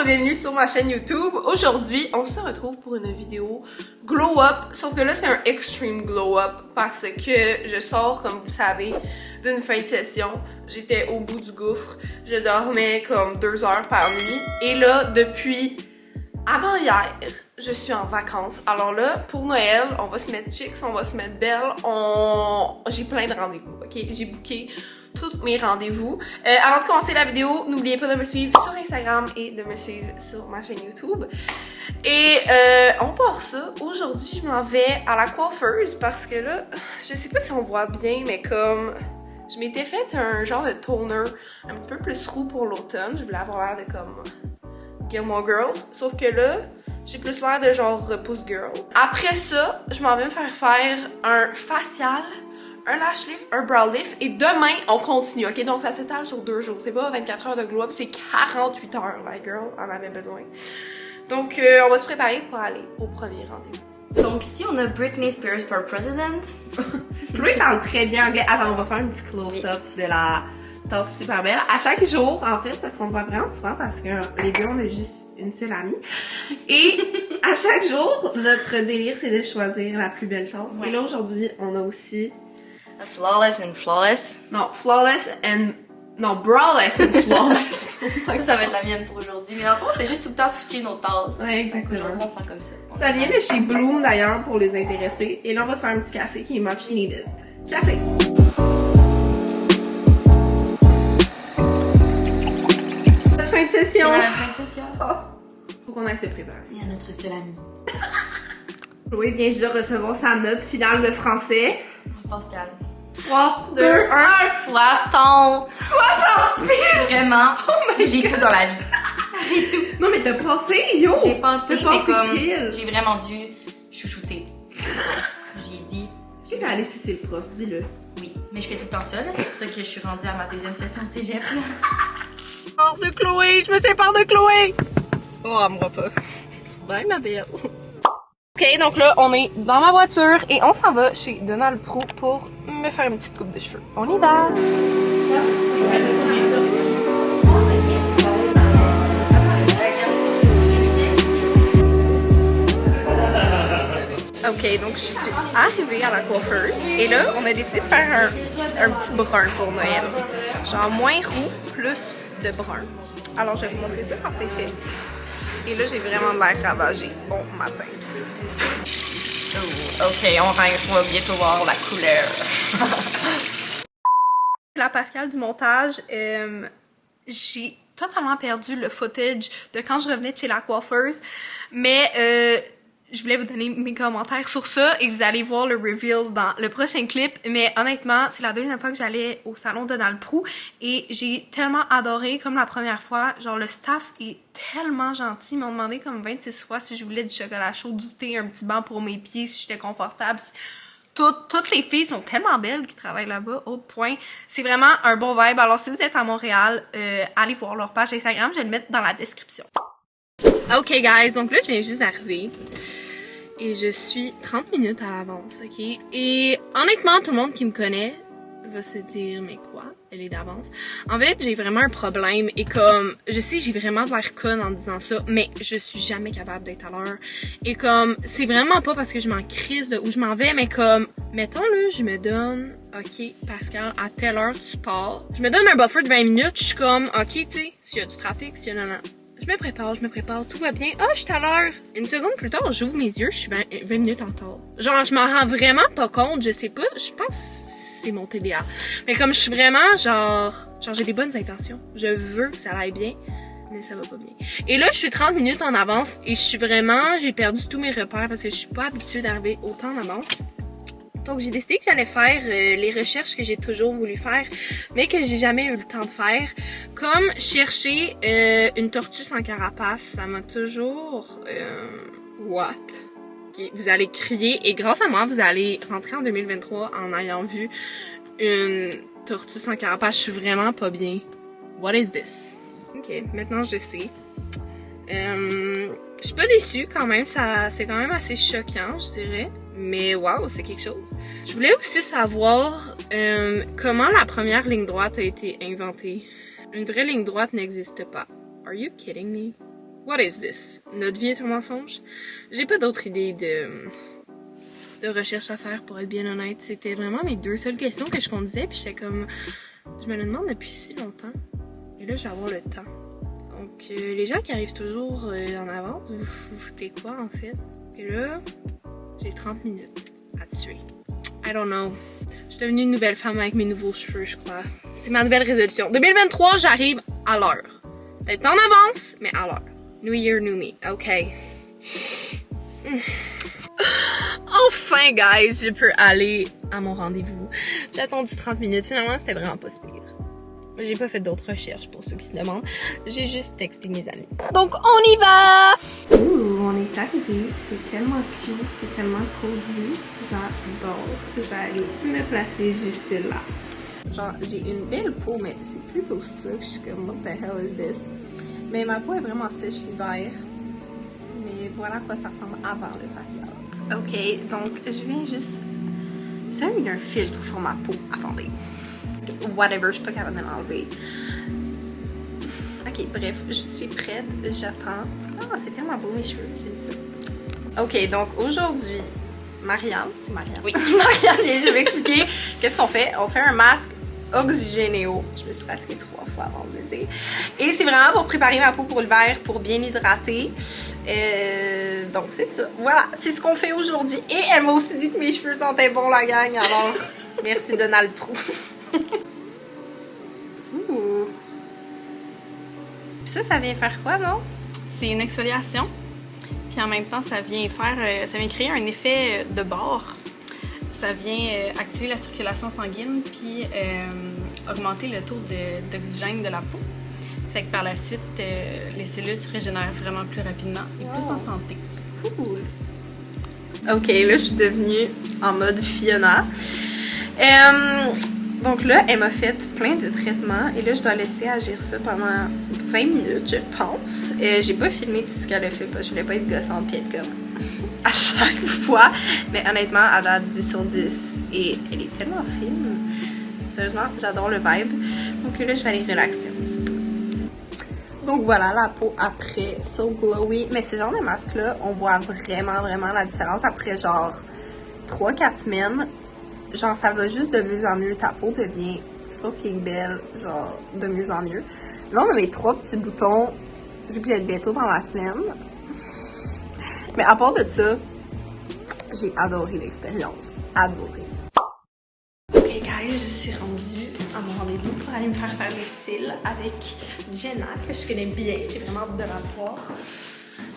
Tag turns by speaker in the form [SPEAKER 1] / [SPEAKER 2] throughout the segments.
[SPEAKER 1] bienvenue sur ma chaîne YouTube. Aujourd'hui, on se retrouve pour une vidéo glow up, sauf que là c'est un extreme glow up parce que je sors, comme vous le savez, d'une fin de session. J'étais au bout du gouffre, je dormais comme 2 heures par nuit et là, depuis avant hier, je suis en vacances. Alors là, pour Noël, on va se mettre chicks, on va se mettre belle, j'ai plein de rendez-vous, ok? J'ai booké tous mes rendez-vous. Avant de commencer la vidéo, n'oubliez pas de me suivre sur Instagram et de me suivre sur ma chaîne YouTube. Et on part ça. Aujourd'hui, je m'en vais à la coiffeuse parce que là, je sais pas si on voit bien, mais comme je m'étais fait un genre de toner un petit peu plus roux pour l'automne. Je voulais avoir l'air de comme Gilmore Girls, sauf que là, j'ai plus l'air de genre repousse girl. Après ça, je m'en vais me faire un facial, un lash lift, un brow lift et demain on continue, ok? Donc ça s'étale sur 2 jours, c'est pas 24 heures de glow up, c'est 48 heures, la girl en avait besoin. Donc on va se préparer pour aller au premier rendez-vous.
[SPEAKER 2] Donc ici on a Britney Spears for President.
[SPEAKER 1] Chloé parle très bien anglais. Attends, on va faire un petit close-up de la tasse super belle. À chaque jour, en fait, parce qu'on le voit vraiment souvent, parce que les gars, on a juste une seule amie. Et à chaque jour, notre délire, c'est de choisir la plus belle tasse. Ouais. Et là, aujourd'hui, on a aussi
[SPEAKER 2] Flawless and Flawless.
[SPEAKER 1] Non, Flawless and... Non, Braless and Flawless.
[SPEAKER 2] Ça va être la mienne pour aujourd'hui. Mais dans le fond, on fait juste tout le temps switcher nos tasses.
[SPEAKER 1] Ouais, exactement.
[SPEAKER 2] Aujourd'hui, on sent comme ça.
[SPEAKER 1] Ça vient de chez Bloom, d'ailleurs, pour les intéresser. Et là, on va se faire un petit café qui est much needed. Café! Fin de session!
[SPEAKER 2] C'est la fin de session.
[SPEAKER 1] Oh. Faut qu'on aille se préparer.
[SPEAKER 2] Il y a notre seul ami.
[SPEAKER 1] Chloé vient juste de recevoir sa note finale de français.
[SPEAKER 2] Pascal.
[SPEAKER 1] 3, 2, 1.
[SPEAKER 2] 60!
[SPEAKER 1] 60 piles!
[SPEAKER 2] Vraiment, j'ai tout dans la vie. J'ai tout.
[SPEAKER 1] Non, mais t'as passé, yo!
[SPEAKER 2] J'ai passé, mais comme
[SPEAKER 1] pile.
[SPEAKER 2] j'ai vraiment dû chouchouter. J'ai dit.
[SPEAKER 1] Est-ce que t'es allé sucer le prof? Dis-le.
[SPEAKER 2] Oui, mais je fais tout le temps ça, là. C'est pour ça que je suis rendue à ma 2e session cégep, là.
[SPEAKER 1] Sépare de Chloé! Je me sépare de Chloé! Oh, elle me voit pas. Bye, ma belle. Ok, donc là, on est dans ma voiture et on s'en va chez Donald Pro pour me faire une petite coupe de cheveux. On y va! Ok, donc je suis arrivée à la coiffeuse et là, on a décidé de faire un petit brun pour Noël. Genre moins roux, plus de brun. Alors, je vais vous montrer ça quand c'est fait. Et là, j'ai vraiment de l'air ravagée. Bon matin.
[SPEAKER 2] Oh, ok, on va bientôt voir la couleur.
[SPEAKER 1] La Pascal du montage, j'ai totalement perdu le footage de quand je revenais de chez la coiffeuse. Mais je voulais vous donner mes commentaires sur ça et vous allez voir le reveal dans le prochain clip. Mais honnêtement, c'est la 2e fois que j'allais au salon Donald Pro et j'ai tellement adoré comme la première fois. Genre le staff est tellement gentil. Ils m'ont demandé comme 26 fois si je voulais du chocolat chaud, du thé, un petit banc pour mes pieds, si j'étais confortable. Toutes les filles sont tellement belles qui travaillent là-bas. Autre point, c'est vraiment un bon vibe. Alors si vous êtes à Montréal, allez voir leur page Instagram. Je vais le mettre dans la description. Ok guys, donc là je viens juste d'arriver et je suis 30 minutes à l'avance, ok? Et honnêtement, tout le monde qui me connaît va se dire, mais quoi? Elle est d'avance. En fait, j'ai vraiment un problème et comme, je sais, j'ai vraiment de l'air conne en disant ça, mais je suis jamais capable d'être à l'heure. Et comme, c'est vraiment pas parce que je m'en crise de où je m'en vais, mais comme, mettons là, je me donne, ok, Pascal, à telle heure tu pars. Je me donne un buffer de 20 minutes, je suis comme, ok, tu sais, s'il y a du trafic, s'il y a non. Je me prépare, tout va bien. Ah, je suis à l'heure. Une seconde plus tard, j'ouvre mes yeux, je suis 20 minutes en retard. Genre, je m'en rends vraiment pas compte, je sais pas, je pense que c'est mon TDA. Mais comme je suis vraiment, genre j'ai des bonnes intentions. Je veux que ça aille bien, mais ça va pas bien. Et là, je suis 30 minutes en avance et je suis vraiment, j'ai perdu tous mes repères parce que je suis pas habituée d'arriver autant en avance. Donc j'ai décidé que j'allais faire les recherches que j'ai toujours voulu faire, mais que j'ai jamais eu le temps de faire. Comme chercher une tortue sans carapace, ça m'a toujours... what? Okay, vous allez crier et grâce à moi, vous allez rentrer en 2023 en ayant vu une tortue sans carapace. Je suis vraiment pas bien. What is this? Ok, maintenant je sais. Je suis pas déçue quand même, c'est quand même assez choquant, je dirais. Mais waouh, c'est quelque chose. Je voulais aussi savoir comment la première ligne droite a été inventée. Une vraie ligne droite n'existe pas. Are you kidding me? What is this? Notre vie est un mensonge? J'ai pas d'autre idée de recherche à faire, pour être bien honnête. C'était vraiment mes 2 seules questions que je conduisais, puis j'étais comme... Je me le demande depuis si longtemps. Et là, je vais avoir le temps. Donc, les gens qui arrivent toujours en avance, vous foutez quoi, en fait? Et là, j'ai 30 minutes à tuer. I don't know. Je suis devenue une nouvelle femme avec mes nouveaux cheveux, je crois. C'est ma nouvelle résolution. 2023, j'arrive à l'heure. Peut-être pas en avance, mais à l'heure. New Year, New Me. OK. Enfin, guys, je peux aller à mon rendez-vous. J'ai attendu 30 minutes. Finalement, c'était vraiment pas si pire. J'ai pas fait d'autres recherches pour ceux qui se demandent. J'ai juste texté mes amis. Donc, on y va! Ouh, on est arrivé. C'est tellement cute, c'est tellement cosy. J'adore. Je vais aller me placer juste là. Genre, j'ai une belle peau, mais c'est plutôt ça que je suis comme, what the hell is this? Mais ma peau est vraiment sèche l'hiver. Mais voilà à quoi ça ressemble avant le facial. Ok, donc je viens juste... Ça a mis un filtre sur ma peau. Attendez. Whatever, je suis pas capable de l'enlever. Ok, bref, je suis prête, j'attends. Ah, c'est tellement beau mes cheveux, j'aime ça. Ok, donc aujourd'hui, Marianne, c'est Marianne. Oui, Marianne, je vais m'expliquer qu'est-ce qu'on fait. On fait un masque oxygénéo. Je me suis pratiquée 3 fois avant de le dire. Et c'est vraiment pour préparer ma peau pour l'hiver, pour bien hydrater. Donc c'est ça. Voilà, c'est ce qu'on fait aujourd'hui. Et elle m'a aussi dit que mes cheveux sentaient bon, la gang. Alors, merci Donald Trou. Ouh. Puis ça vient faire quoi, non? C'est une exfoliation. Puis en même temps, ça vient créer un effet de bord. Ça vient activer la circulation sanguine puis augmenter le taux d'oxygène de la peau. Fait que par la suite, les cellules se régénèrent vraiment plus rapidement et plus en santé. Cool. Ok, là je suis devenue en mode Fiona. Donc là, elle m'a fait plein de traitements et là je dois laisser agir ça pendant 20 minutes, je pense. J'ai pas filmé tout ce qu'elle a fait parce que je voulais pas être gossante puis être comme à chaque fois. Mais honnêtement, elle date 10 sur 10 et elle est tellement fine. Sérieusement, j'adore le vibe. Donc là, je vais aller relaxer un petit peu. Donc voilà la peau après, so glowy. Mais ce genre de masque-là, on voit vraiment la différence après genre 3-4 semaines. Genre ça va juste de mieux en mieux, ta peau devient fucking belle, genre de mieux en mieux. Là on a mes 3 petits boutons, vu que j'ai bientôt dans la semaine. Mais à part de ça, j'ai adoré l'expérience, adoré. Ok guys, je suis rendue à mon rendez-vous pour aller me faire les cils avec Jenna, que je connais bien, j'ai vraiment hâte de la voir.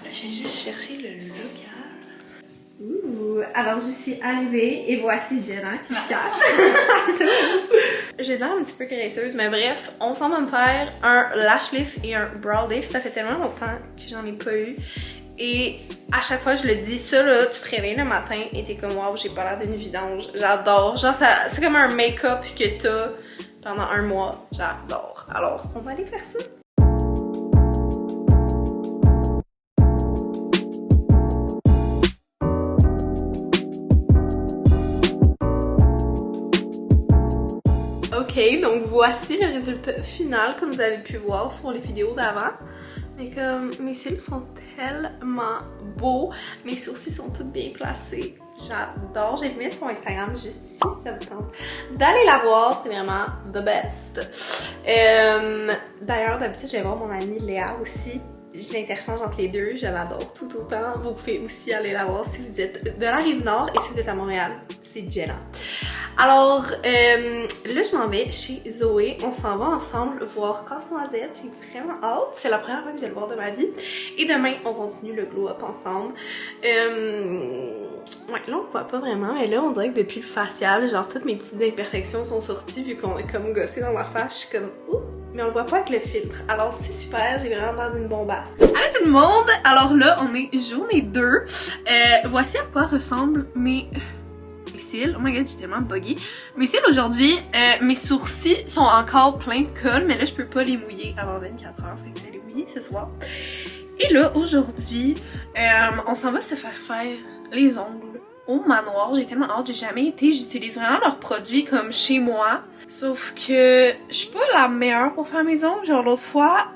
[SPEAKER 1] Là, je vais juste chercher le local. Ouh, alors je suis arrivée et voici Jenna qui se cache. J'ai l'air un petit peu graisseuse, mais bref, on s'en va me faire un lash lift et un brow lift. Ça fait tellement longtemps que j'en ai pas eu. Et à chaque fois je le dis, ça là, tu te réveilles le matin et t'es comme wow, j'ai pas l'air d'une vidange. J'adore. Genre c'est comme un make-up que t'as pendant un mois. J'adore. Alors, on va aller faire ça. Ok, donc voici le résultat final comme vous avez pu voir sur les vidéos d'avant. Et comme mes cils sont tellement beaux, mes sourcils sont tous bien placés. J'adore, j'ai vu mettre son Instagram juste ici si ça vous tente d'aller la voir, c'est vraiment the best. D'ailleurs, d'habitude, je vais voir mon amie Léa aussi. J'interchange entre les deux, je l'adore tout autant. Vous pouvez aussi aller la voir si vous êtes de la Rive-Nord et si vous êtes à Montréal, c'est Jenna. Alors, là je m'en vais chez Zoé, on s'en va ensemble voir Casse-Noisette, j'ai vraiment hâte, c'est la première fois que je vais le voir de ma vie. Et demain, on continue le glow up ensemble. Ouais, là on voit pas vraiment, mais là on dirait que depuis le facial, genre toutes mes petites imperfections sont sorties vu qu'on est comme gossé dans ma face, je suis comme ouh, mais on le voit pas avec le filtre. Alors c'est super, j'ai vraiment l'air d'une bombasse. Allô tout le monde! Alors là, on est journée 2. Voici à quoi ressemblent mes cils. Oh my god, j'ai tellement buggé. Mes cils aujourd'hui, mes sourcils sont encore pleins de colle, mais là je peux pas les mouiller avant 24 heures, fait que je vais les mouiller ce soir. Et là, aujourd'hui, on s'en va se faire les ongles au manoir. J'ai tellement hâte, j'ai jamais été. J'utilise vraiment leurs produits comme chez moi. Sauf que je suis pas la meilleure pour faire mes ongles. Genre l'autre fois,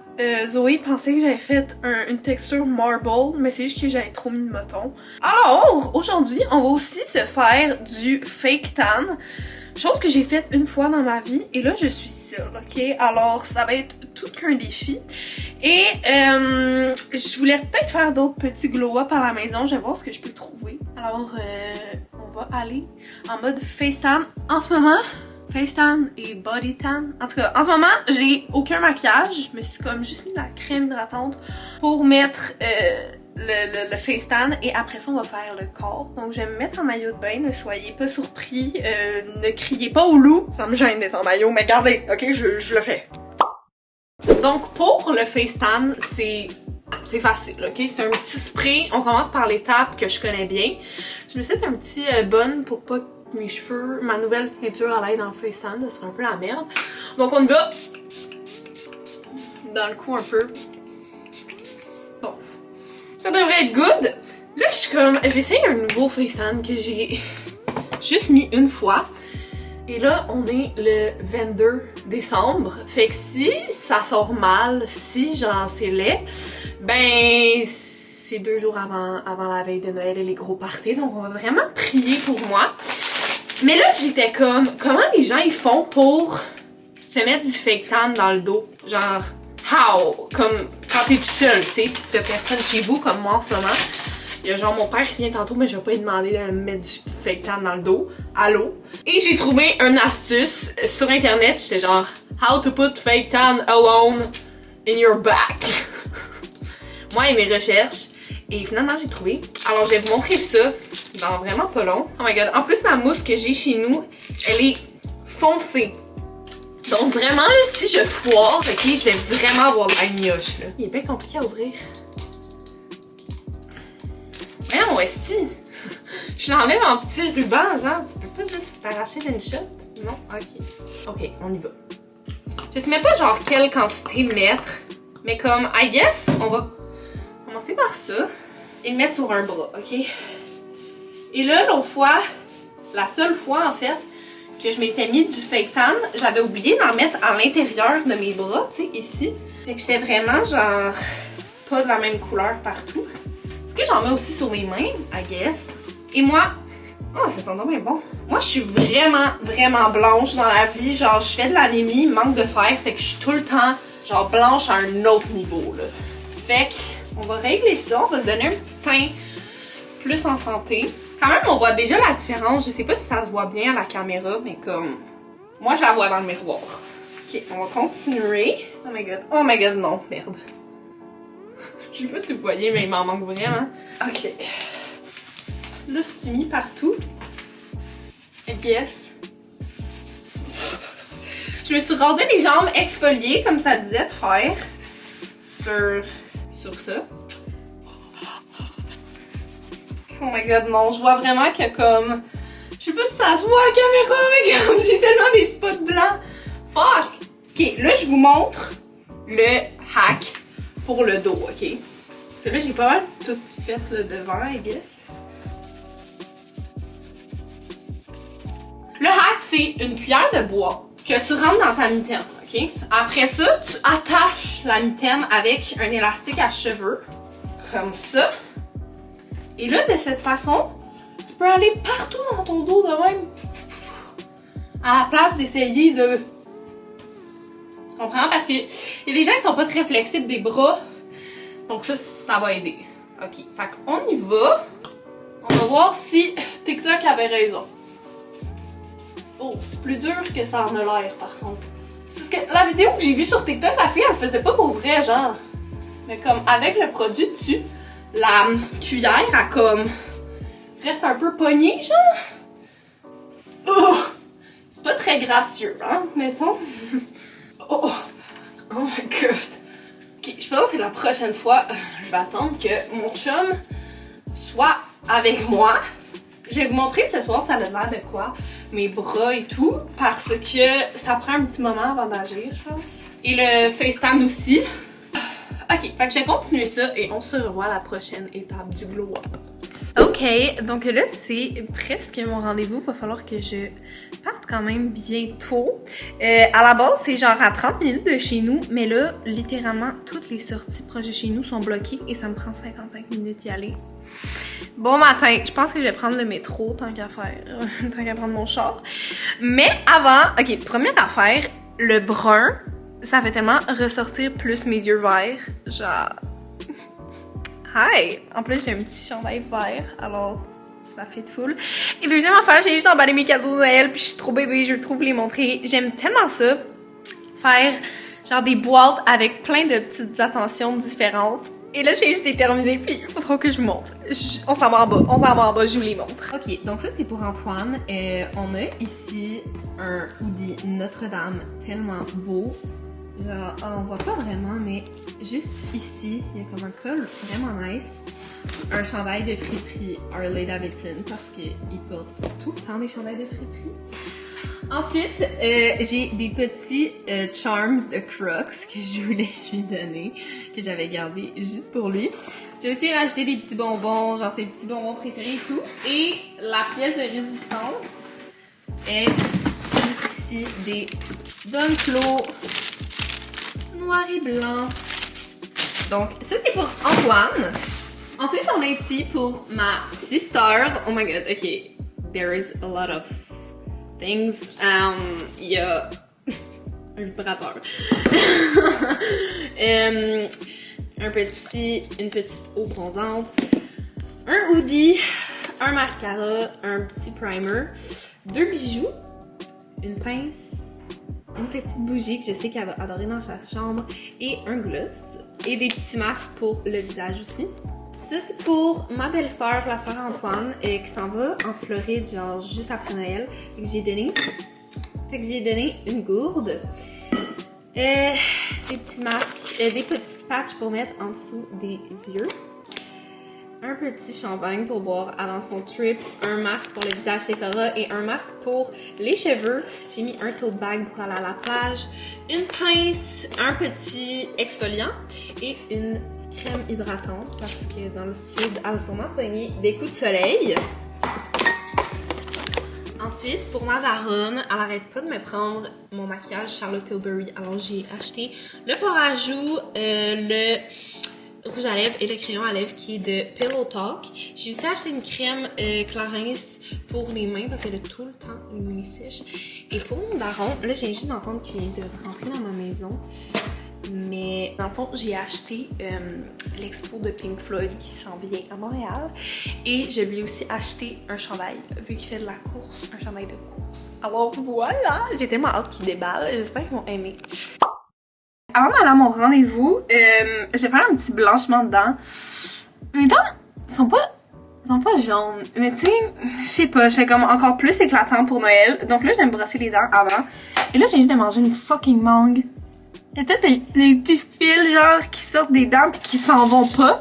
[SPEAKER 3] Zoé pensait que j'avais fait une texture marble, mais c'est juste que j'avais trop mis de moton. Alors, aujourd'hui, on va aussi se faire du fake tan. Chose que j'ai faite une fois dans ma vie, et là je suis seule, ok? Alors ça va être tout qu'un défi. Et je voulais peut-être faire d'autres petits glow-up à la maison, je vais voir ce que je peux trouver. Alors on va aller en mode face tan. En ce moment, face tan et body tan. En tout cas, en ce moment, j'ai aucun maquillage. Je me suis comme juste mis de la crème hydratante pour mettre le face tan et après ça on va faire le corps. Donc je vais me mettre en maillot de bain, ne soyez pas surpris, ne criez pas au loup. Ça me gêne d'être en maillot, mais regardez, ok, je le fais. Donc pour le face tan, c'est facile, ok? C'est un petit spray, on commence par l'étape que je connais bien. Je me suis fait un petit bun pour pas que mes cheveux, ma nouvelle teinture aille dans le face tan, ça serait un peu la merde. Donc on y va dans le cou un peu. Bon. Ça devrait être good. Là, je suis comme... J'essaye un nouveau face tan que j'ai juste mis une fois. Et là, on est le 22 décembre. Fait que si ça sort mal, si genre c'est laid, ben c'est 2 jours avant la veille de Noël et les gros parties. Donc on va vraiment prier pour moi. Mais là, j'étais comme... Comment les gens ils font pour se mettre du fake tan dans le dos? Genre... How? Comme quand t'es tout seul, tu sais, pis t'as personne chez vous comme moi en ce moment. Il y a genre mon père qui vient tantôt, mais je vais pas lui demander de me mettre du fake tan dans le dos. Allô? Et j'ai trouvé une astuce sur internet, j'étais genre how to put fake tan alone in your back. Moi et mes recherches. Et finalement j'ai trouvé. Alors je vais vous montrer ça dans vraiment pas long. Oh my god. En plus la mousse que j'ai chez nous, elle est foncée. Donc vraiment là, si je foire, ok, je vais vraiment avoir de la gnoche là. Il est bien compliqué à ouvrir. Voyons, esti! Je l'enlève en petit ruban, genre, tu peux pas juste t'arracher d'une shot? Non? Ok. Ok, on y va. Je sais même pas genre quelle quantité mettre, mais comme, I guess, on va commencer par ça et le mettre sur un bras, ok? Et là, l'autre fois, la seule fois en fait, que je m'étais mis du fake tan, j'avais oublié d'en mettre à l'intérieur de mes bras, tu sais, ici. Fait que j'étais vraiment genre pas de la même couleur partout. Est-ce que j'en mets aussi sur mes mains, I guess? Et moi, oh ça sent vraiment bon. Moi je suis vraiment blanche dans la vie, genre je fais de l'anémie, manque de fer, fait que je suis tout le temps genre blanche à un autre niveau là. Fait que on va régler ça, on va se donner un petit teint plus en santé. Quand même, on voit déjà la différence. Je sais pas si ça se voit bien à la caméra, mais comme... Moi, je la vois dans le miroir. Ok, on va continuer. Oh my god, non, merde. Je sais pas si vous voyez, mais il m'en manque vraiment. Ok. Là, c'est mis partout. I guess. Je me suis rasé les jambes exfoliées, comme ça disait de faire. Sur ça. Oh my god, non, je vois vraiment que comme... Je sais pas si ça se voit à la caméra, mais comme j'ai tellement des spots blancs. Fuck! Ok, là je vous montre le hack pour le dos, ok? Parce que là j'ai pas mal tout fait le devant, I guess. Le hack, c'est une cuillère de bois que tu rentres dans ta mitaine, ok? Après ça, tu attaches la mitaine avec un élastique à cheveux, comme ça. Et là, de cette façon, tu peux aller partout dans ton dos de même. À la place d'essayer de... Tu comprends? Parce que y a des gens qui sont pas très flexibles des bras. Donc ça va aider. Ok, fait qu'on y va. On va voir si TikTok avait raison. Oh, c'est plus dur que ça en a l'air par contre. Parce que la vidéo que j'ai vue sur TikTok, la fille, elle le faisait pas pour vrai, genre. Mais comme avec le produit dessus, la cuillère, elle comme reste un peu pognée, genre. Oh! C'est pas très gracieux, hein, mettons. Oh! Oh my god. Ok, je pense que la prochaine fois, je vais attendre que mon chum soit avec moi. Je vais vous montrer ce soir, ça a l'air de quoi, mes bras et tout, parce que ça prend un petit moment avant d'agir, je pense. Et le FaceTime aussi. Ok, fait que je vais continuer ça et on se revoit à la prochaine étape du glow up.
[SPEAKER 1] Ok, donc là, c'est presque mon rendez-vous. Va falloir que je parte quand même bientôt. À la base, c'est genre à 30 minutes de chez nous, mais là, littéralement, toutes les sorties proches de chez nous sont bloquées et ça me prend 55 minutes d'y aller. Bon matin, je pense que je vais prendre le métro tant qu'à faire, tant qu'à prendre mon char. Mais avant, ok, première affaire, le brun, ça fait tellement ressortir plus mes yeux verts. Genre... Hi! En plus, j'ai un petit chandail vert, alors ça fait de full. Et deuxième affaire, j'ai juste emballé mes cadeaux de Noël, puis je suis trop bébé, je veux vous les montrer. J'aime tellement ça, faire genre des boîtes avec plein de petites attentions différentes. Et là, je viens juste les terminer, puis il faut trop que je vous montre. On s'en va en bas, je vous les montre. Ok, donc ça c'est pour Antoine. On a ici un hoodie Notre-Dame tellement beau. Genre, on voit pas vraiment, mais juste ici, il y a comme un col vraiment nice. Un chandail de friperie Harley Davidson parce qu'il porte tout le temps des chandails de friperie. Ensuite, j'ai des petits charms de Crocs que je voulais lui donner, que j'avais gardé juste pour lui. J'ai aussi rajouté des petits bonbons, genre ses petits bonbons préférés et tout. Et la pièce de résistance est juste ici des Dunklot noir et blanc. Donc, ça c'est pour Antoine. Ensuite, on a ici pour ma sister. Oh my god, ok. There is a lot of things. Il y a un vibrateur. Une petite eau bronzante. Un hoodie. Un mascara. Un petit primer. 2 bijoux. Une pince. Une petite bougie que je sais qu'elle va adorer dans sa chambre et un gloss et des petits masques pour le visage aussi. Ça c'est pour ma belle-sœur, la sœur Antoine, qui s'en va en Floride genre juste après Noël. Fait que j'ai donné une gourde, des petits masques, des petits patchs pour mettre en dessous des yeux. Un petit champagne pour boire avant son trip, un masque pour le visage Sephora et un masque pour les cheveux. J'ai mis un tote bag pour aller à la plage, une pince, un petit exfoliant et une crème hydratante parce que dans le sud, elle a sûrement pogné des coups de soleil. Ensuite, pour ma daronne, elle arrête pas de me prendre mon maquillage Charlotte Tilbury. Alors j'ai acheté le fard à joues, le rouge à lèvres et le crayon à lèvres qui est de Pillow Talk. J'ai aussi acheté une crème Clarins pour les mains parce qu'elle a tout le temps les mains sèches. Et pour mon daron, là j'ai juste d'entendre qu'il vient de rentrer dans ma maison. Mais dans le fond, j'ai acheté l'expo de Pink Floyd qui s'en vient à Montréal. Et je lui ai aussi acheté un chandail, vu qu'il fait de la course, un chandail de course. Alors voilà, j'ai tellement hâte qu'il déballe. J'espère qu'ils vont aimer. Avant d'aller à mon rendez-vous, je vais faire un petit blanchiment de dents. Mes dents sont pas jaunes, mais tu sais, je sais pas, j'étais comme encore plus éclatant pour Noël. Donc là, je vais me brosser les dents avant. Et là, j'ai juste de manger une fucking mangue. Il y a peut-être des petits fils genre qui sortent des dents pis qui s'en vont pas.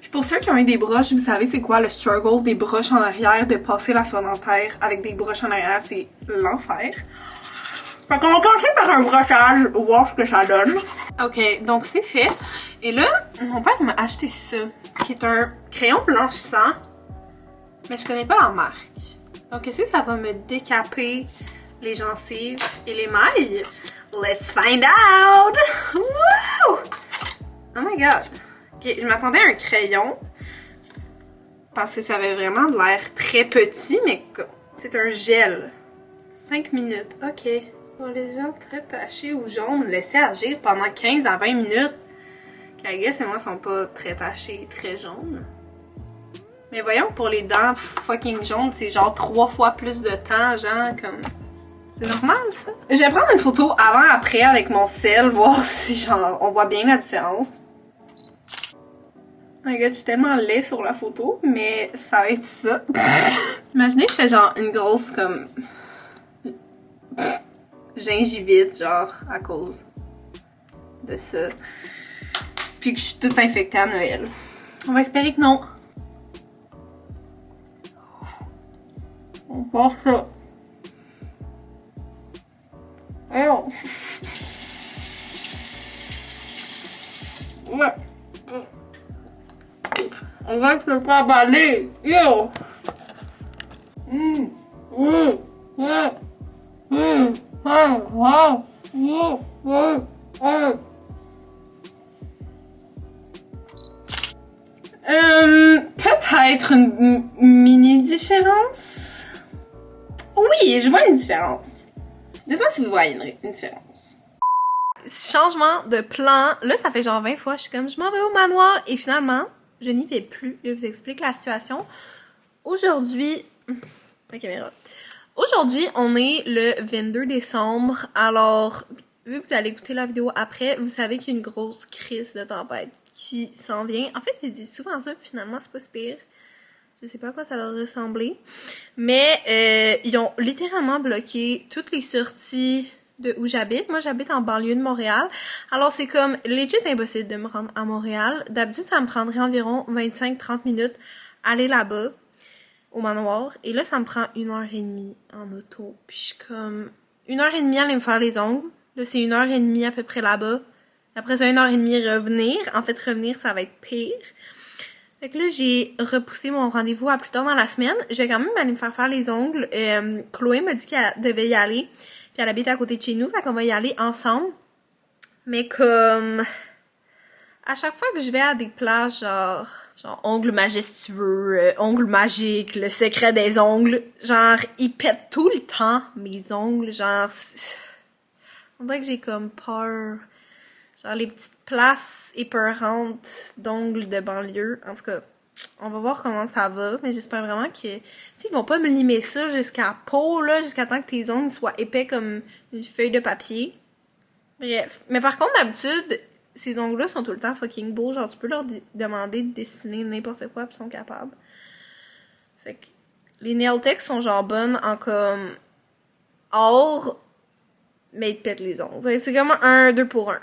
[SPEAKER 1] Puis pour ceux qui ont eu des broches, vous savez c'est quoi le struggle des broches en arrière, de passer la soie dentaire avec des broches en arrière, c'est l'enfer. Fait qu'on va commencer par un brossage, voir ce que ça donne. Ok, donc c'est fait. Et là, mon père m'a acheté ça, qui est un crayon blanchissant, mais je connais pas la marque. Donc est-ce que ça va me décaper les gencives et les mailles? Let's find out! Woo! Oh my god. Ok, je m'attendais à un crayon, parce que ça avait vraiment de l'air très petit, mais c'est un gel. 5 minutes, ok. Pour les gens très tachés ou jaunes, laisser agir pendant 15 à 20 minutes. I guess, moi, sont pas très tachés, très jaunes. Mais voyons, pour les dents fucking jaunes, c'est genre 3 fois plus de temps, genre, comme... C'est normal, ça? Je vais prendre une photo avant-après avec mon sel, voir si, genre, on voit bien la différence. Oh my god, je suis tellement laid sur la photo, mais ça va être ça. Imaginez que je fais genre une grosse, comme... gingivite, genre, à cause de ça. Puis que je suis toute infectée à Noël. On va espérer que non. On part ça. Voyons. Ouais.
[SPEAKER 3] On va que je peux pas baller. Yo! Peut-être une mini différence. Oui, je vois une différence. Dites-moi si vous voyez une différence.
[SPEAKER 1] Changement de plan. Là, ça fait genre 20 fois, je suis comme, je m'en vais au manoir. Et finalement, je n'y vais plus. Je vous explique la situation. Aujourd'hui... La caméra. Aujourd'hui, on est le 22 décembre. Alors, vu que vous allez écouter la vidéo après, vous savez qu'il y a une grosse crise de tempête qui s'en vient. En fait, ils disent souvent ça, puis finalement, c'est pas si pire. Je sais pas à quoi ça va ressembler. Mais ils ont littéralement bloqué toutes les sorties de où j'habite. Moi, j'habite en banlieue de Montréal. Alors, c'est comme legit impossible de me rendre à Montréal. D'habitude, ça me prendrait environ 25-30 minutes aller là-bas, au manoir. Et là, ça me prend 1h30 en auto. Puis je suis comme... 1h30 aller me faire les ongles. Là, c'est 1h30 à peu près là-bas. Après ça, 1h30 revenir. En fait, revenir, ça va être pire. Fait que là, j'ai repoussé mon rendez-vous à plus tard dans la semaine. Je vais quand même aller me faire les ongles. Chloé m'a dit qu'elle devait y aller. Puis elle habite à côté de chez nous. Fait qu'on va y aller ensemble. Mais comme... À chaque fois que je vais à des plages, genre ongles majestueux, ongles magiques, le secret des ongles, genre, ils pètent tout le temps mes ongles, genre, on dirait que j'ai comme peur. Genre, les petites places épeurantes d'ongles de banlieue. En tout cas, on va voir comment ça va, mais j'espère vraiment que, tu sais, ils vont pas me limer ça jusqu'à la peau, là, jusqu'à temps que tes ongles soient épais comme une feuille de papier. Bref. Mais par contre, d'habitude, ces ongles-là sont tout le temps fucking beaux. Genre, tu peux leur demander de dessiner n'importe quoi, puis ils sont capables. Fait que les nail techs sont genre bonnes en comme or, mais ils te pètent les ongles. Fait que c'est comme un 2 pour 1.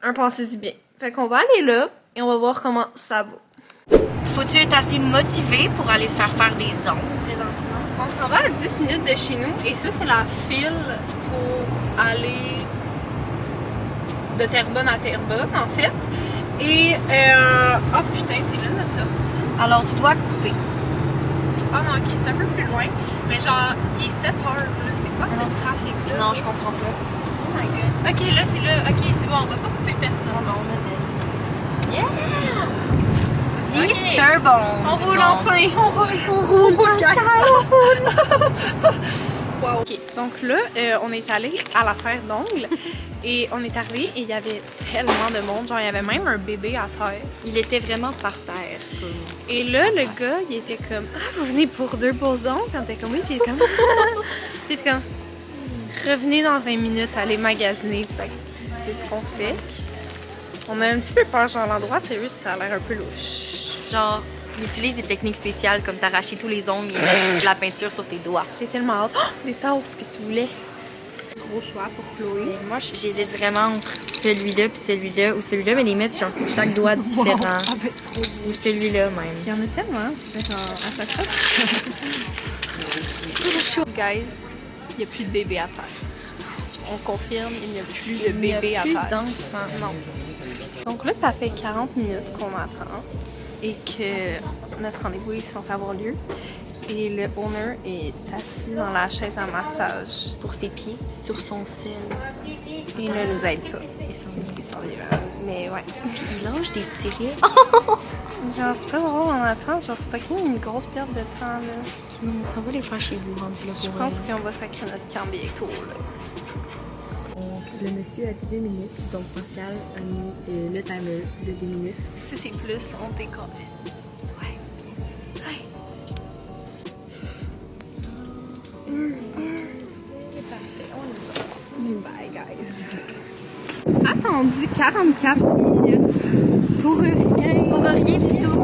[SPEAKER 1] Un pensez du bien. Fait qu'on va aller là, et on va voir comment ça va.
[SPEAKER 2] Faut-tu être assez motivé pour aller se faire des ongles présentement?
[SPEAKER 1] On s'en va à 10 minutes de chez nous, et ça, c'est la file pour aller de Terrebonne à Terrebonne, en fait. Et, oh putain, c'est là notre sortie.
[SPEAKER 2] Alors, tu dois couper.
[SPEAKER 1] Ah non, ok, c'est un peu plus loin. Mais genre, il est 7 heures, là. C'est quoi ce trafic-là?
[SPEAKER 2] Non, je comprends pas.
[SPEAKER 1] Oh my god. Ok, là, c'est là. Ok, c'est bon, on va pas couper personne.
[SPEAKER 2] Non, on a
[SPEAKER 1] Yeah!
[SPEAKER 2] Vive
[SPEAKER 1] Okay.
[SPEAKER 2] Terrebonne!
[SPEAKER 1] On roule enfin! On roule, wow. Ok, donc là, on est allé à l'affaire d'ongles. Et on est arrivé et il y avait tellement de monde. Genre, il y avait même un bébé à terre.
[SPEAKER 2] Il était vraiment par terre.
[SPEAKER 1] Et là, le gars, il était comme, ah, vous venez pour 2 beaux ongles? Puis on était comme, oui, puis il était comme, puis il était comme, revenez dans 20 minutes, allez magasiner. Fait que c'est ce qu'on fait. On a un petit peu peur, genre, l'endroit, sérieux, ça a l'air un peu louche.
[SPEAKER 2] Genre, il utilise des techniques spéciales comme t'arracher tous les ongles et mettre de la peinture sur tes doigts.
[SPEAKER 1] J'ai tellement hâte. Oh, des tasses que tu voulais. Gros choix pour Chloé.
[SPEAKER 2] Et moi, j'hésite vraiment entre celui-là puis celui-là ou celui-là, mais les mettre genre sur chaque doigt différent.
[SPEAKER 1] Wow, ça va être trop beau.
[SPEAKER 2] Ou celui-là même.
[SPEAKER 1] Il y en a tellement, je fais genre à chaque fois. Guys, il n'y a plus de bébé à terre. On confirme, il n'y a plus de bébé à terre. Non. Donc là, ça fait 40 minutes qu'on attend et que notre rendez-vous est censé avoir lieu. Et le owner est assis dans la chaise à massage
[SPEAKER 2] Pour ses pieds, sur son sel.
[SPEAKER 1] il ne nous aide pas. Ils sont mais ouais.
[SPEAKER 2] Puis il lâche des petits rires.
[SPEAKER 1] Genre, c'est pas drôle, on attend. Genre, c'est fucking une grosse perte de temps, là.
[SPEAKER 2] On s'en va les faire chez vous, rendu là.
[SPEAKER 1] Je pense qu'on va sacrer notre camp bientôt, là.
[SPEAKER 4] Donc, le monsieur a dit 2 minutes, donc Pascal a mis le timer de 2 minutes.
[SPEAKER 1] Si c'est plus, on décolle. Ouais. Parfait, on y va. Bye, guys. Attendu 44 minutes pour rien.
[SPEAKER 2] Pour rien du tout.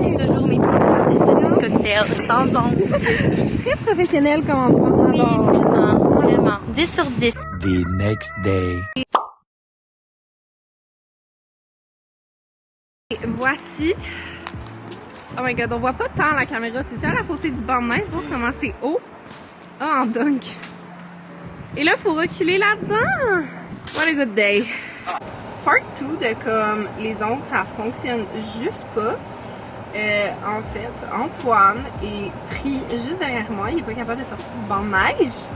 [SPEAKER 2] J'ai toujours mes petites tables de saucisses cocktail sans ombre.
[SPEAKER 1] Très professionnel comme on adore.
[SPEAKER 2] Vraiment, vraiment. 10 sur 10.
[SPEAKER 5] The next day.
[SPEAKER 1] Et voici. Oh my god, on voit pas tant la caméra. Tu es à côté du banc de neige, voir comment c'est haut. Ah, en dunk. Et là, faut reculer là-dedans. What a good day. Part 2 de comme les ongles, ça fonctionne juste pas. En fait, Antoine est pris juste derrière moi. Il est pas capable de sortir du banc de neige.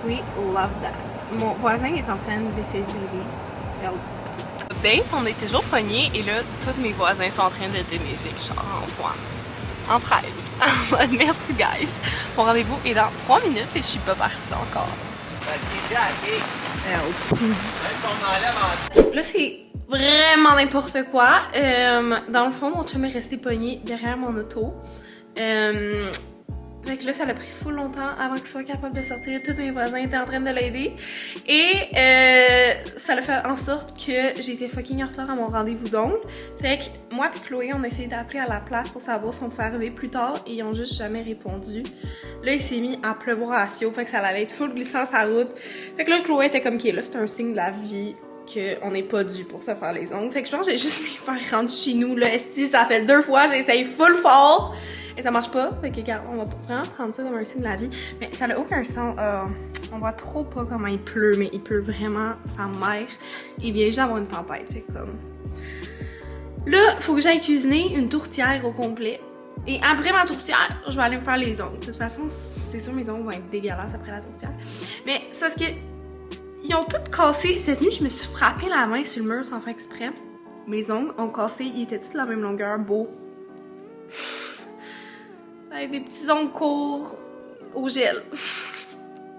[SPEAKER 1] We love that. Mon voisin est en train d'essayer de m'aider. Help. Date, on est toujours pognés et là, tous mes voisins sont en train de déneiger. Genre, Antoine. Entraide. Merci, guys. Mon rendez-vous est dans 3 minutes et je suis pas partie encore. Help. Là, c'est vraiment n'importe quoi. Dans le fond, mon chum est resté pogné derrière mon auto. Fait que là, ça a pris full longtemps avant qu'il soit capable de sortir. Tous mes voisins étaient en train de l'aider. Et ça a fait en sorte que j'ai été fucking en retard à mon rendez-vous d'ongles. Fait que moi et Chloé, on a essayé d'appeler à la place pour savoir si on pouvait arriver plus tard. Et ils ont juste jamais répondu. Là, il s'est mis à pleuvoir à Sio. Fait que ça allait être full glissant sa route. Fait que là, Chloé était comme, ok, là, c'est un signe de la vie qu'on n'est pas dû pour se faire les ongles. Fait que je pense que j'ai juste mis faire rendre chez nous. Là, esti, ça fait 2 fois, j'ai essayé full fort. Et ça marche pas, fait que regarde, on va vraiment prendre ça comme un signe de la vie. Mais ça n'a aucun sens. On voit trop pas comment il pleut, mais il pleut vraiment sa mère. Il vient juste d'avoir une tempête, fait comme... Là, faut que j'aille cuisiner une tourtière au complet. Et après ma tourtière, je vais aller me faire les ongles. De toute façon, c'est sûr mes ongles vont être dégueulasses après la tourtière. Mais c'est parce que... Ils ont tous cassé. Cette nuit, je me suis frappé la main sur le mur sans faire exprès. Mes ongles ont cassé, ils étaient tous de la même longueur, beau. Avec des petits ongles courts au gel.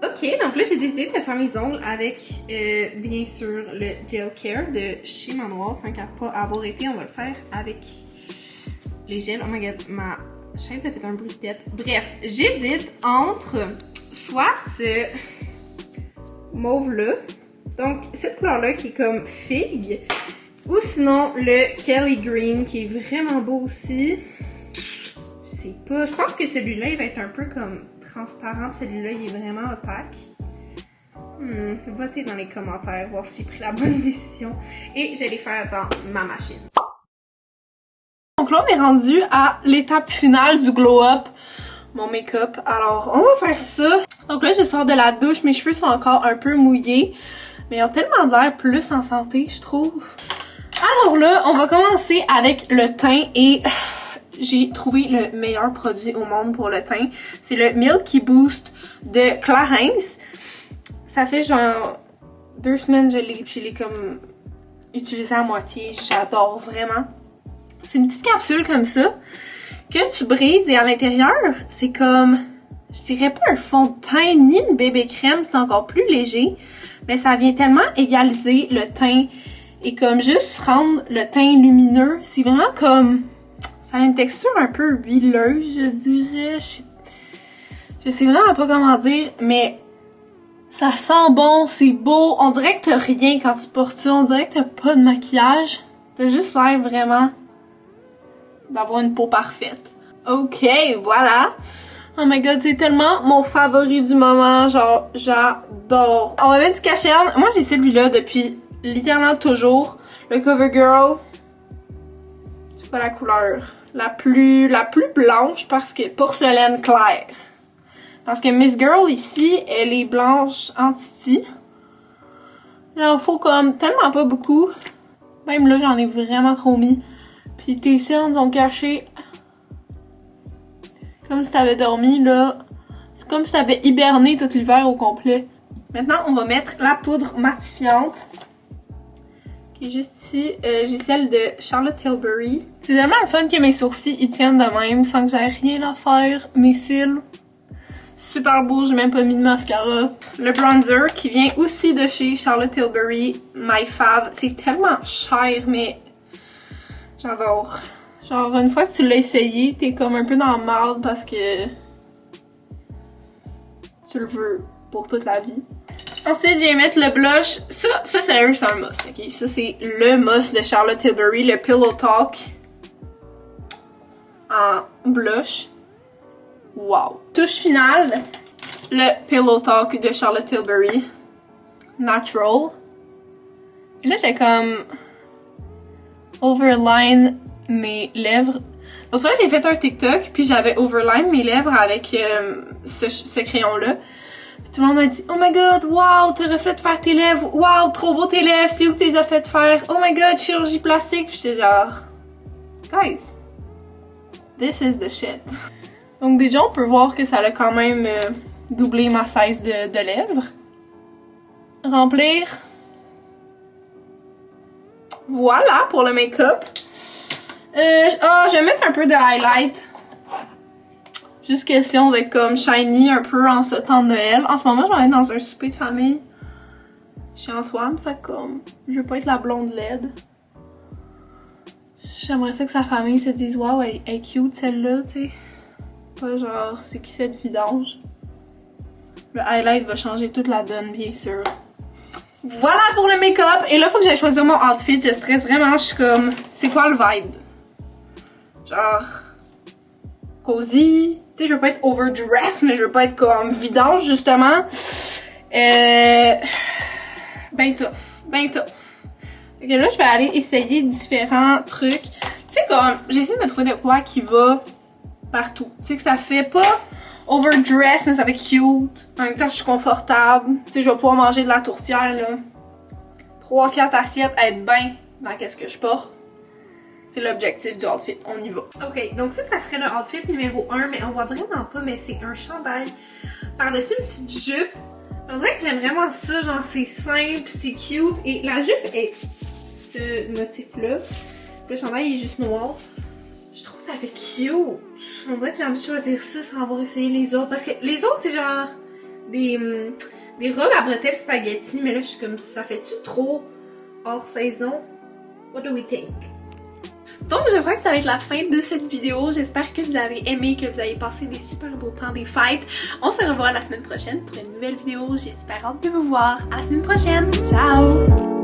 [SPEAKER 1] Ok, donc là j'ai décidé de faire mes ongles avec bien sûr le Gel Care de chez Manoir. Tant qu'à pas avoir été, on va le faire avec les gels. Oh my god, ma chaise a fait un bruit de tête. Bref, j'hésite entre soit ce mauve là, donc cette couleur là qui est comme figue, ou sinon le Kelly Green qui est vraiment beau aussi. Je sais pas, je pense que celui-là il va être un peu comme transparent, puis celui-là il est vraiment opaque. Votez dans les commentaires, voir si j'ai pris la bonne décision. Et je vais les faire dans ma machine. Donc là on est rendu à l'étape finale du glow up, mon make-up. Alors on va faire ça. Donc là je sors de la douche, mes cheveux sont encore un peu mouillés, mais ils ont tellement l'air plus en santé je trouve. Alors là on va commencer avec le teint et... J'ai trouvé le meilleur produit au monde pour le teint. C'est le Milky Boost de Clarins. Ça fait genre 2 semaines que je l'ai comme utilisé à moitié. J'adore vraiment. C'est une petite capsule comme ça que tu brises et à l'intérieur, c'est comme, je dirais pas un fond de teint ni une bébé crème, c'est encore plus léger. Mais ça vient tellement égaliser le teint et comme juste rendre le teint lumineux. C'est vraiment comme... Ça a une texture un peu huileuse, je dirais. Je sais vraiment pas comment dire, mais ça sent bon, c'est beau. On dirait que t'as rien quand tu portes ça. On dirait que t'as pas de maquillage. T'as juste l'air vraiment d'avoir une peau parfaite. Ok, voilà. Oh my god, c'est tellement mon favori du moment. Genre, j'adore. On va mettre du cachet-erne. Moi, j'ai celui-là depuis littéralement toujours. Le CoverGirl. C'est pas la couleur la plus blanche parce que porcelaine claire. Parce que Miss Girl ici, elle est blanche en titi. Il en faut comme tellement pas beaucoup. Même là, j'en ai vraiment trop mis. Puis tes cernes ont caché comme si t'avais dormi là. C'est comme si t'avais hiberné tout l'hiver au complet. Maintenant, on va mettre la poudre matifiante. Qui est juste ici. J'ai celle de Charlotte Tilbury. C'est tellement le fun que mes sourcils ils tiennent de même sans que j'aie rien à faire. Mes cils. Super beau, j'ai même pas mis de mascara. Le bronzer qui vient aussi de chez Charlotte Tilbury. My fave. C'est tellement cher, mais j'adore. Genre, une fois que tu l'as essayé, t'es comme un peu dans la marde parce que tu le veux pour toute la vie. Ensuite, je vais mettre le blush. Ça sérieux, c'est un must, ok? Ça, c'est le must de Charlotte Tilbury, le Pillow Talk en blush. Wow! Touche finale, le Pillow Talk de Charlotte Tilbury Natural. Et là, j'ai comme overline mes lèvres. L'autre fois, j'ai fait un TikTok, puis j'avais overline mes lèvres avec ce crayon-là. Tout le monde m'a dit « Oh my god, wow, t'as refait faire tes lèvres, wow, trop beau tes lèvres, c'est où que t'es as fait faire, oh my god, chirurgie plastique. » Puis j'étais genre « Guys,
[SPEAKER 3] This is the shit. Donc déjà, on peut voir que ça a quand même doublé ma size de lèvres. Remplir. Voilà pour le make-up. Je vais mettre un peu de highlight. Juste question d'être comme shiny un peu en ce temps de Noël. En ce moment, je vais être dans un souper de famille chez Antoine. Fait comme, je veux pas être la blonde laide. J'aimerais ça que sa famille se dise, waouh, elle est cute celle-là, tu sais. Pas genre, c'est qui cette vidange? Le highlight va changer toute la donne, bien sûr. Voilà pour le make-up. Et là, faut que j'aille choisir mon outfit. Je stresse vraiment. Je suis comme, c'est quoi le vibe? Genre, cozy. Tu sais, je veux pas être overdressed, mais je veux pas être comme vidange, justement. Ben tough. Ben tough. Ok, là, je vais aller essayer différents trucs. Tu sais, comme, j'ai essayé de me trouver de quoi qui va partout. Tu sais, que ça fait pas overdressed, mais ça fait cute. En même temps, je suis confortable. Tu sais, je vais pouvoir manger de la tourtière, là. 3-4 assiettes, être bien dans qu'est-ce que je porte. C'est l'objectif du outfit, on y va. Ok, donc ça serait le outfit numéro 1, mais on voit vraiment pas, mais c'est un chandail par-dessus une petite jupe. On dirait que j'aime vraiment ça, genre c'est simple, c'est cute, et la jupe est ce motif-là. Le chandail est juste noir. Je trouve que ça fait cute. On dirait que j'ai envie de choisir ça sans avoir essayé les autres, parce que les autres c'est genre des robes à bretelles spaghetti, mais là je suis comme, ça fait-tu trop hors saison? What do we think? Donc je crois que ça va être la fin de cette vidéo. J'espère que vous avez aimé, que vous avez passé des super beaux temps des fêtes. On se revoit la semaine prochaine pour une nouvelle vidéo. J'ai super hâte de vous voir. À la semaine prochaine. Ciao!